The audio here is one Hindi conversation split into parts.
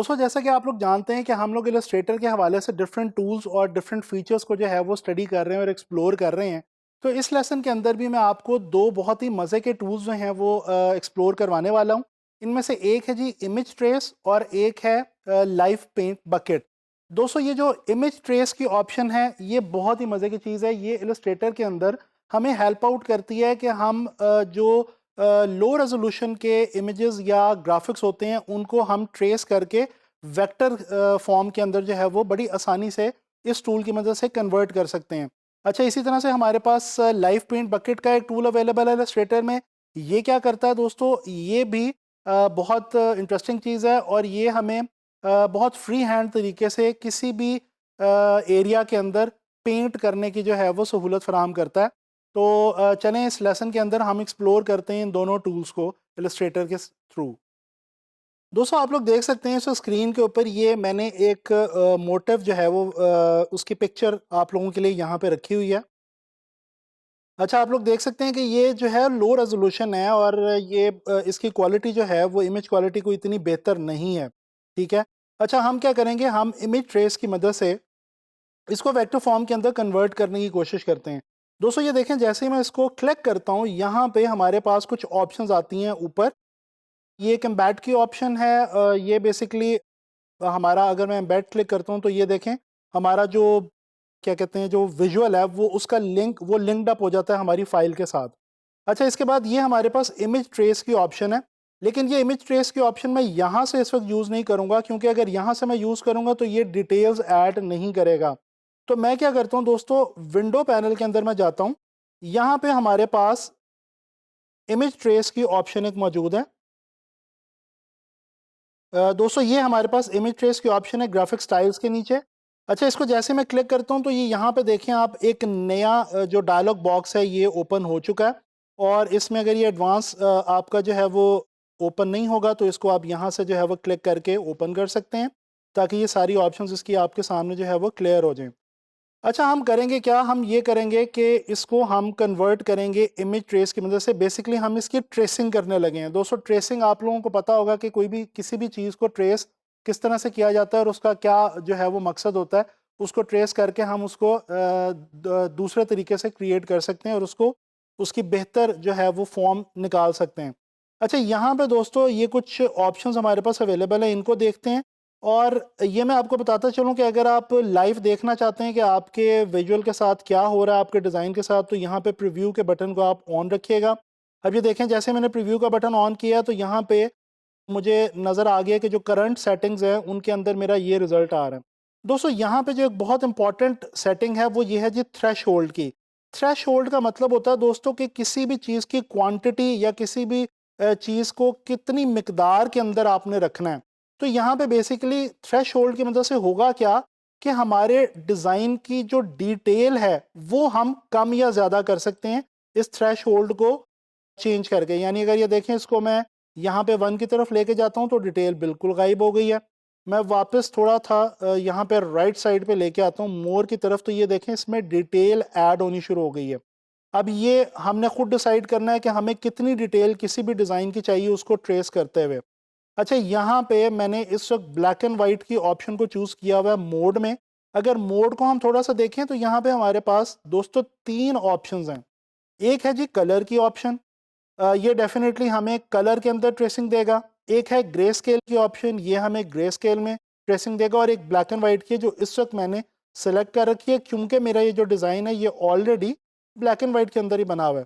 दोस्तों जैसा कि आप लोग जानते हैं कि हम लोग इलस्ट्रेटर के हवाले से डिफरेंट टूल्स और डिफरेंट फीचर्स को जो है वो स्टडी कर रहे हैं और एक्सप्लोर कर रहे हैं। तो इस लेसन के अंदर भी मैं आपको दो बहुत ही मज़े के टूल्स जो हैं वो एक्सप्लोर करवाने वाला हूं। इनमें से एक है जी इमेज ट्रेस और एक है लाइव पेंट बकेट। दोस्तों ये जो इमेज ट्रेस की ऑप्शन है ये बहुत ही मज़े की चीज़ है। ये इलस्ट्रेटर के अंदर हमें हेल्प आउट करती है कि हम जो लो रेजोल्यूशन के इमेजेस या ग्राफिक्स होते हैं उनको हम ट्रेस करके वेक्टर फॉर्म के अंदर जो है वो बड़ी आसानी से इस टूल की मदद से कन्वर्ट कर सकते हैं। अच्छा, इसी तरह से हमारे पास लाइव पेंट बकेट का एक टूल अवेलेबल है इलस्ट्रेटर में। ये क्या करता है दोस्तों, ये भी बहुत इंटरेस्टिंग चीज़ है और ये हमें बहुत फ्री हैंड तरीके से किसी भी एरिया के अंदर पेंट करने की जो है वो सहूलत फराहम करता है। तो चलें इस लेसन के अंदर हम एक्सप्लोर करते हैं इन दोनों टूल्स को इलस्ट्रेटर के थ्रू। दोस्तों आप लोग देख सकते हैं इस स्क्रीन के ऊपर ये मैंने एक मोटिव जो है वो उसकी पिक्चर आप लोगों के लिए यहाँ पे रखी हुई है। अच्छा, आप लोग देख सकते हैं कि ये जो है लो रेजोल्यूशन है और ये इसकी क्वालिटी जो है वो इमेज क्वालिटी को इतनी बेहतर नहीं है। ठीक है। अच्छा, हम क्या करेंगे, हम इमेज ट्रेस की मदद से इसको वेक्टर फॉर्म के अंदर कन्वर्ट करने की कोशिश करते हैं। दोस्तों ये देखें, जैसे ही मैं इसको क्लिक करता हूँ यहाँ पे हमारे पास कुछ ऑप्शंस आती हैं ऊपर। ये एक एम्बेड की ऑप्शन है। ये बेसिकली हमारा, अगर मैं एम्बेड क्लिक करता हूँ तो ये देखें हमारा जो क्या कहते हैं जो विजुअल है वो उसका लिंक वो लिंक्ड अप हो जाता है हमारी फाइल के साथ। अच्छा, इसके बाद ये हमारे पास इमेज ट्रेस की ऑप्शन है। लेकिन ये इमेज ट्रेस की ऑप्शन मैं यहाँ से इस वक्त यूज़ नहीं करूँगा, क्योंकि अगर यहाँ से मैं यूज़ करूँगा तो ये डिटेल्स ऐड नहीं करेगा। तो मैं क्या करता हूँ दोस्तों, विंडो पैनल के अंदर मैं जाता हूँ। यहाँ पे हमारे पास इमेज ट्रेस की ऑप्शन एक मौजूद है। दोस्तों ये हमारे पास इमेज ट्रेस की ऑप्शन है ग्राफिक स्टाइल्स के नीचे। अच्छा, इसको जैसे मैं क्लिक करता हूँ तो ये यहाँ पे देखें आप, एक नया जो डायलॉग बॉक्स है ये ओपन हो चुका है। और इसमें अगर ये एडवांस आपका जो है वो ओपन नहीं होगा तो इसको आप यहाँ से जो है वो क्लिक करके ओपन कर सकते हैं, ताकि ये सारी ऑप्शंस इसकी आपके सामने जो है वो क्लियर हो जाएं। अच्छा, हम करेंगे क्या, हम ये करेंगे कि इसको हम कन्वर्ट करेंगे इमेज ट्रेस की मदद से। बेसिकली हम इसकी ट्रेसिंग करने लगे हैं। दोस्तों ट्रेसिंग आप लोगों को पता होगा कि कोई भी किसी भी चीज़ को ट्रेस किस तरह से किया जाता है और उसका क्या जो है वो मकसद होता है। उसको ट्रेस करके हम उसको दूसरे तरीके से क्रिएट कर सकते हैं और उसको उसकी बेहतर जो है वो फॉर्म निकाल सकते हैं। अच्छा, यहाँ पे दोस्तों ये कुछ ऑप्शंस हमारे पास अवेलेबल है, इनको देखते हैं। और ये मैं आपको बताता चलूँ कि अगर आप लाइव देखना चाहते हैं कि आपके विजुअल के साथ क्या हो रहा है आपके डिज़ाइन के साथ, तो यहाँ पे प्रीव्यू के बटन को आप ऑन रखिएगा। अब ये देखें, जैसे मैंने प्रीव्यू का बटन ऑन किया तो यहाँ पे मुझे नज़र आ गया कि जो करंट सेटिंग्स हैं उनके अंदर मेरा ये रिज़ल्ट आ रहा है। दोस्तों यहाँ पे जो एक बहुत इंपॉर्टेंट सेटिंग है वो ये है जी थ्रेशोल्ड की। थ्रेशोल्ड का मतलब होता है दोस्तों कि किसी भी चीज़ की क्वांटिटी या किसी भी चीज़ को कितनी मिकदार के अंदर आपने रखना है। तो यहाँ पे बेसिकली थ्रेशोल्ड की मदद से होगा क्या कि हमारे डिज़ाइन की जो डिटेल है वो हम कम या ज़्यादा कर सकते हैं इस थ्रेशोल्ड को चेंज करके। यानी अगर ये देखें, इसको मैं यहाँ पे 1 की तरफ लेके जाता हूँ तो डिटेल बिल्कुल गायब हो गई है। मैं वापस थोड़ा था यहाँ पे राइट साइड पे लेके आता हूँ मोर की तरफ, तो ये देखें इसमें डिटेल ऐड होनी शुरू हो गई है। अब ये हमने खुद डिसाइड करना है कि हमें कितनी डिटेल किसी भी डिज़ाइन की चाहिए उसको ट्रेस करते हुए। अच्छा, यहाँ पे मैंने इस वक्त ब्लैक एंड वाइट की ऑप्शन को चूज़ किया हुआ है मोड में। अगर मोड को हम थोड़ा सा देखें तो यहाँ पे हमारे पास दोस्तों 3 ऑप्शंस हैं। एक है जी कलर की ऑप्शन, ये डेफिनेटली हमें कलर के अंदर ट्रेसिंग देगा। एक है ग्रे स्केल की ऑप्शन, ये हमें ग्रे स्केल में ट्रेसिंग देगा। और एक ब्लैक एंड वाइट की है जो इस वक्त मैंने सेलेक्ट कर रखी है, क्योंकि मेरा ये जो डिज़ाइन है ये ऑलरेडी ब्लैक एंड वाइट के अंदर ही बना हुआ है।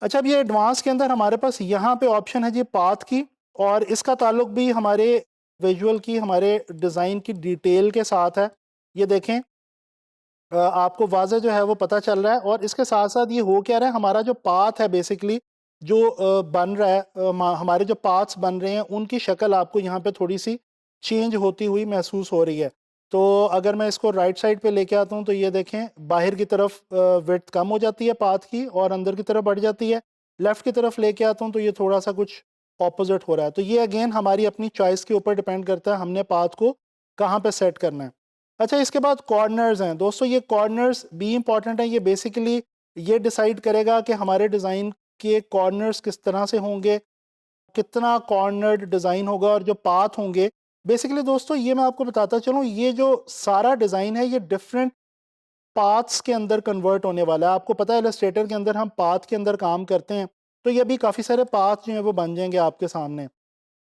अच्छा, अब ये एडवांस के अंदर हमारे पास यहाँ पे ऑप्शन है जी पाथ की, और इसका ताल्लुक भी हमारे विजुअल की, हमारे डिज़ाइन की डिटेल के साथ है। ये देखें, आपको वाज़ह जो है वो पता चल रहा है। और इसके साथ साथ ये हो क्या रहा है, हमारा जो पाथ है बेसिकली जो बन रहा है, हमारे जो पाथ्स बन रहे हैं उनकी शक्ल आपको यहाँ पे थोड़ी सी चेंज होती हुई महसूस हो रही है। तो अगर मैं इसको राइट साइड पे लेके आता हूँ तो ये देखें, बाहर की तरफ विड्थ कम हो जाती है पाथ की और अंदर की तरफ बढ़ जाती है। लेफ़्ट की तरफ लेके आता हूँ तो ये थोड़ा सा कुछ ऑपोजिट हो रहा है। तो ये अगेन हमारी अपनी चॉइस के ऊपर डिपेंड करता है हमने पाथ को कहाँ पे सेट करना है। अच्छा, इसके बाद कॉर्नर्स हैं दोस्तों। ये कॉर्नर्स भी इंपॉर्टेंट हैं। ये बेसिकली ये डिसाइड करेगा कि हमारे डिज़ाइन के कॉर्नर्स किस तरह से होंगे, कितना कॉर्नर्ड डिज़ाइन होगा, और जो पाथ होंगे बेसिकली दोस्तों ये मैं आपको बताता चलूँ, ये जो सारा डिज़ाइन है ये डिफरेंट पाथ्स के अंदर कन्वर्ट होने वाला है। आपको पता है इलस्ट्रेटर के अंदर हम पाथ के अंदर काम करते हैं, तो ये अभी काफ़ी सारे पाथ जो हैं वो बन जाएंगे आपके सामने।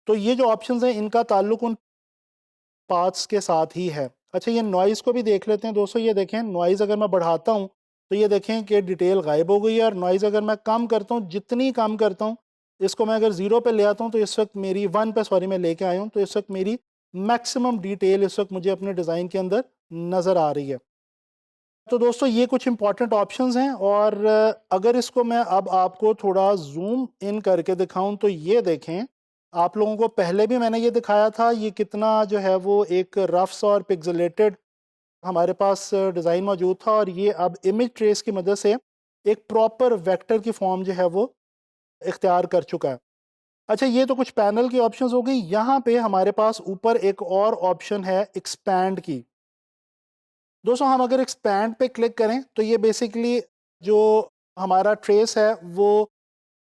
तो ये जो ऑप्शंस हैं इनका ताल्लुक उन पाथ्स के साथ ही है। अच्छा, ये नॉइज़ को भी देख लेते हैं दोस्तों। ये देखें, नॉइज़ अगर मैं बढ़ाता हूँ तो ये देखें कि डिटेल गायब हो गई है, और नॉइज़ अगर मैं कम करता हूँ, जितनी कम करता हूँ, इसको मैं अगर 0 पे ले आता हूँ तो इस वक्त मेरी 1 पे, सॉरी मैं लेके आया हूँ, तो इस वक्त मेरी मैक्सिमम डिटेल इस वक्त मुझे अपने डिज़ाइन के अंदर नज़र आ रही है। तो दोस्तों ये कुछ इंपॉर्टेंट ऑप्शंस हैं, और अगर इसको मैं अब आपको थोड़ा जूम इन करके दिखाऊं तो ये देखें, आप लोगों को पहले भी मैंने ये दिखाया था, ये कितना जो है वो एक रफ्स और पिक्सेलेटेड हमारे पास डिज़ाइन मौजूद था, और ये अब इमेज ट्रेस की मदद से एक प्रॉपर वेक्टर की फॉर्म जो है वो इख्तियार कर चुका है। अच्छा, ये तो कुछ पैनल की ऑप्शंस हो गई। यहाँ पे हमारे पास ऊपर एक और ऑप्शन है एक्सपैंड की। दोस्तों हम अगर एक्सपैंड पे क्लिक करें तो ये बेसिकली जो हमारा ट्रेस है वो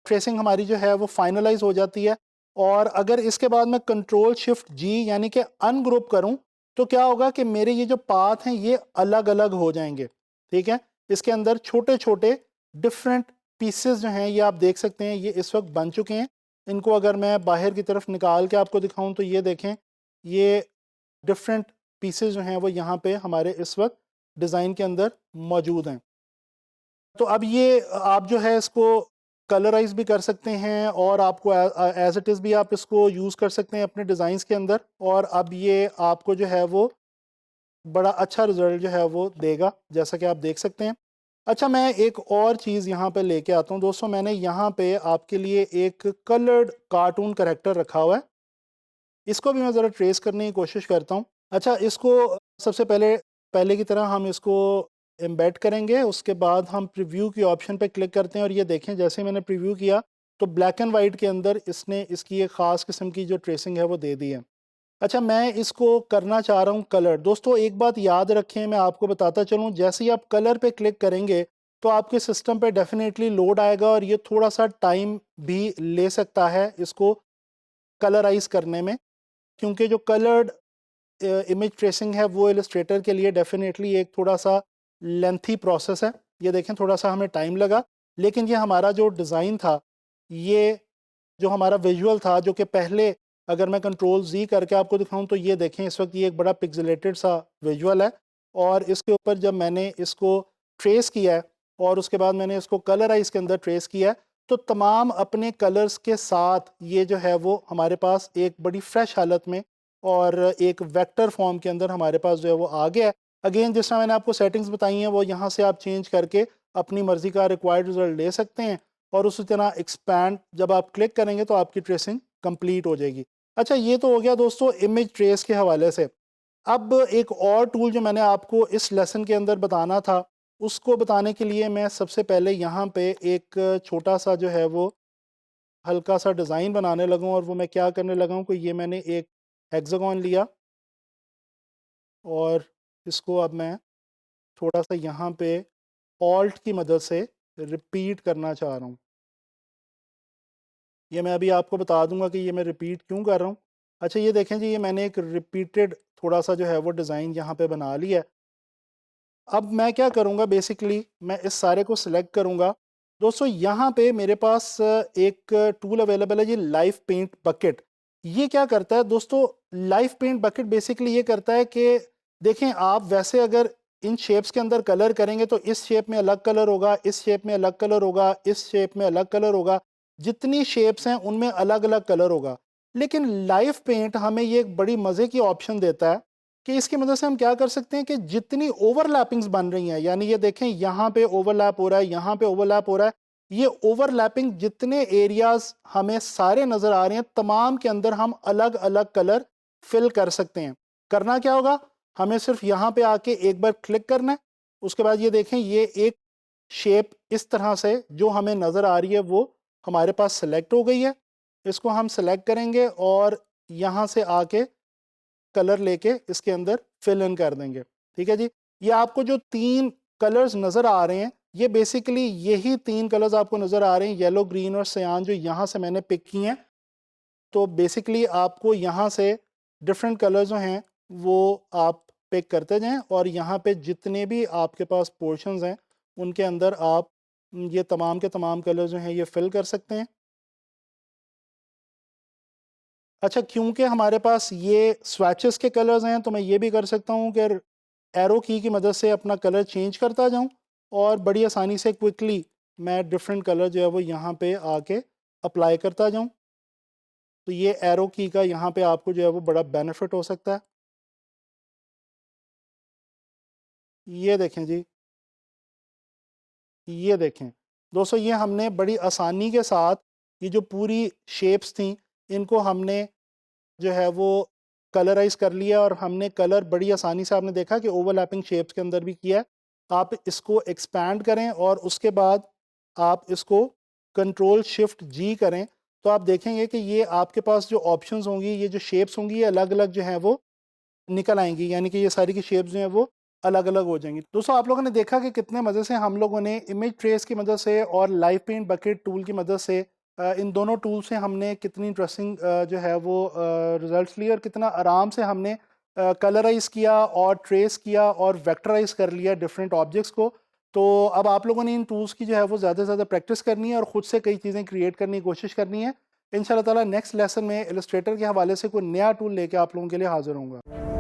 ट्रेसिंग हमारी जो है वो फाइनलाइज हो जाती है। और अगर इसके बाद मैं कंट्रोल शिफ्ट जी यानी कि अनग्रुप करूं तो क्या होगा कि मेरे ये जो पाथ हैं ये अलग अलग हो जाएंगे। ठीक है, इसके अंदर छोटे छोटे डिफरेंट पीसेस जो हैं ये आप देख सकते हैं, ये इस वक्त बन चुके हैं। इनको अगर मैं बाहर की तरफ निकाल के आपको दिखाऊं तो ये देखें, ये डिफरेंट पीसेस जो हैं वो यहाँ पे हमारे इस वक्त डिज़ाइन के अंदर मौजूद हैं। तो अब ये आप जो है इसको कलराइज भी कर सकते हैं, और आपको एज इट इज़ भी आप इसको यूज़ कर सकते हैं अपने डिज़ाइंस के अंदर, और अब ये आपको जो है वो बड़ा अच्छा रिजल्ट जो है वो देगा, जैसा कि आप देख सकते हैं। अच्छा, मैं एक और चीज़ यहाँ पे लेके आता हूँ दोस्तों। मैंने यहाँ पे आपके लिए एक कलर्ड कार्टून करेक्टर रखा हुआ है, इसको भी मैं ज़रा ट्रेस करने की कोशिश करता हूँ। अच्छा, इसको सबसे पहले पहले की तरह हम इसको एम्बेड करेंगे, उसके बाद हम प्रीव्यू की ऑप्शन पे क्लिक करते हैं, और ये देखें जैसे मैंने प्रीव्यू किया तो ब्लैक एंड वाइट के अंदर इसने इसकी एक ख़ास किस्म की जो ट्रेसिंग है वो दे दी है। अच्छा, मैं इसको करना चाह रहा हूँ कलर। दोस्तों एक बात याद रखें, मैं आपको बताता चलूँ, जैसे ही आप कलर पे क्लिक करेंगे तो आपके सिस्टम पे डेफिनेटली लोड आएगा, और ये थोड़ा सा टाइम भी ले सकता है इसको कलराइज करने में, क्योंकि जो कलर्ड इमेज ट्रेसिंग है वो इलस्ट्रेटर के लिए डेफिनेटली एक थोड़ा सा लेंथी प्रोसेस है। ये देखें, थोड़ा सा हमें टाइम लगा, लेकिन ये हमारा जो डिज़ाइन था, ये जो हमारा विजुअल था, जो कि पहले अगर मैं कंट्रोल जी करके आपको दिखाऊं तो ये देखें इस वक्त ये एक बड़ा पिक्सेलेटेड सा विजुअल है, और इसके ऊपर जब मैंने इसको ट्रेस किया है और उसके बाद मैंने इसको कलराइज के अंदर ट्रेस किया है, तो तमाम अपने कलर्स के साथ ये जो है वो हमारे पास एक बड़ी फ्रेश हालत में और एक वेक्टर फॉर्म के अंदर हमारे पास जो है वो आ गया है। अगेन जिस तरह मैंने आपको सेटिंग्स बताई हैं वो यहाँ से आप चेंज करके अपनी मर्ज़ी का रिक्वायर्ड रिजल्ट ले सकते हैं, और उसी तरह एक्सपैंड जब आप क्लिक करेंगे तो आपकी ट्रेसिंग कंप्लीट हो जाएगी। अच्छा, ये तो हो गया दोस्तों इमेज ट्रेस के हवाले से। अब एक और टूल जो मैंने आपको इस लेसन के अंदर बताना था, उसको बताने के लिए मैं सबसे पहले यहाँ पे एक छोटा सा जो है वो हल्का सा डिज़ाइन बनाने लगा हूँ। और वो मैं क्या करने लगा हूँ कि ये मैंने एक हेक्सागोन लिया, और इसको अब मैं थोड़ा सा यहाँ पे ऑल्ट की मदद से रिपीट करना चाह रहा हूँ। ये मैं अभी आपको बता दूंगा कि ये मैं रिपीट क्यों कर रहा हूँ। अच्छा, ये देखें जी, ये मैंने एक रिपीटेड थोड़ा सा जो है वो डिज़ाइन यहाँ पे बना लिया है। अब मैं क्या करूँगा, बेसिकली मैं इस सारे को सिलेक्ट करूँगा। दोस्तों यहाँ पे मेरे पास एक टूल अवेलेबल है जी, लाइव पेंट बकेट। ये क्या करता है दोस्तों, लाइव पेंट बकेट बेसिकली ये करता है कि देखें, आप वैसे अगर इन शेप्स के अंदर कलर करेंगे तो इस शेप में अलग कलर होगा, इस शेप में अलग कलर होगा, इस शेप में अलग कलर होगा, जितनी शेप्स हैं उनमें अलग अलग कलर होगा। लेकिन लाइव पेंट हमें ये एक बड़ी मज़े की ऑप्शन देता है कि इसकी मदद से हम क्या कर सकते हैं कि जितनी ओवरलैपिंग्स बन रही हैं, यानी ये देखें यहाँ पे ओवरलैप हो रहा है, यहाँ पे ओवरलैप हो रहा है, ये ओवरलैपिंग जितने एरियाज हमें सारे नज़र आ रहे हैं, तमाम के अंदर हम अलग अलग कलर फिल कर सकते हैं। करना क्या होगा, हमें सिर्फ यहाँ पे आके एक बार क्लिक करना है। उसके बाद ये देखें, ये एक शेप इस तरह से जो हमें नज़र आ रही है वो हमारे पास सेलेक्ट हो गई है। इसको हम सेलेक्ट करेंगे और यहाँ से आके कलर लेके इसके अंदर फिल इन कर देंगे। ठीक है जी, ये आपको जो 3 कलर्स नज़र आ रहे हैं, ये बेसिकली यही 3 कलर्स आपको नज़र आ रहे हैं, येलो, ग्रीन और सयान, जो यहाँ से मैंने पिक किए हैं। तो बेसिकली आपको यहाँ से डिफरेंट कलर जो हैं वो आप पिक करते जाएं और यहाँ पे जितने भी आपके पास पोर्शंस हैं उनके अंदर आप ये तमाम के तमाम कलर जो हैं ये फिल कर सकते हैं। अच्छा, क्योंकि हमारे पास ये स्वैचेस के कलर्स हैं तो मैं ये भी कर सकता हूँ कि एरो की मदद से अपना कलर चेंज करता जाऊँ और बड़ी आसानी से क्विकली मैं डिफरेंट कलर जो है वो यहाँ पे आके अप्लाई करता जाऊँ। तो ये एरो की का यहाँ पे आपको जो है वो बड़ा बेनिफिट हो सकता है। ये देखें जी, ये देखें दोस्तों, ये हमने बड़ी आसानी के साथ ये जो पूरी शेप्स थी इनको हमने जो है वो कलराइज कर लिया और हमने कलर बड़ी आसानी से, आपने देखा कि ओवरलैपिंग शेप्स के अंदर भी किया है। आप इसको एक्सपैंड करें और उसके बाद आप इसको कंट्रोल शिफ्ट जी करें तो आप देखेंगे कि ये आपके पास जो ऑप्शंस होंगी, ये जो शेप्स होंगी, ये अलग अलग जो हैं वो निकल आएंगी, यानी कि ये सारी की शेप्स जो हैं वो अलग अलग हो जाएंगी। दोस्तों, आप लोगों ने देखा कि कितने मज़े से हम लोगों ने इमेज ट्रेस की मदद से और लाइव पेंट बकेट टूल की मदद से इन दोनों टूल से हमने कितनी इंटरेस्टिंग जो है वो रिजल्ट्स लिए और कितना आराम से हमने कलराइज किया और ट्रेस किया और वेक्टराइज कर लिया डिफरेंट ऑब्जेक्ट्स को। तो अब आप लोगों ने इन टूल्स की जो है वो ज़्यादा से ज़्यादा प्रैक्टिस करनी है और ख़ुद से कई चीज़ें क्रिएट करने की कोशिश करनी है। इंशाल्लाह ताला नेक्स्ट लेसन में इलस्ट्रेटर के हवाले से कोई नया टूल लेके आप लोगों के लिए हाजिर होऊंगा।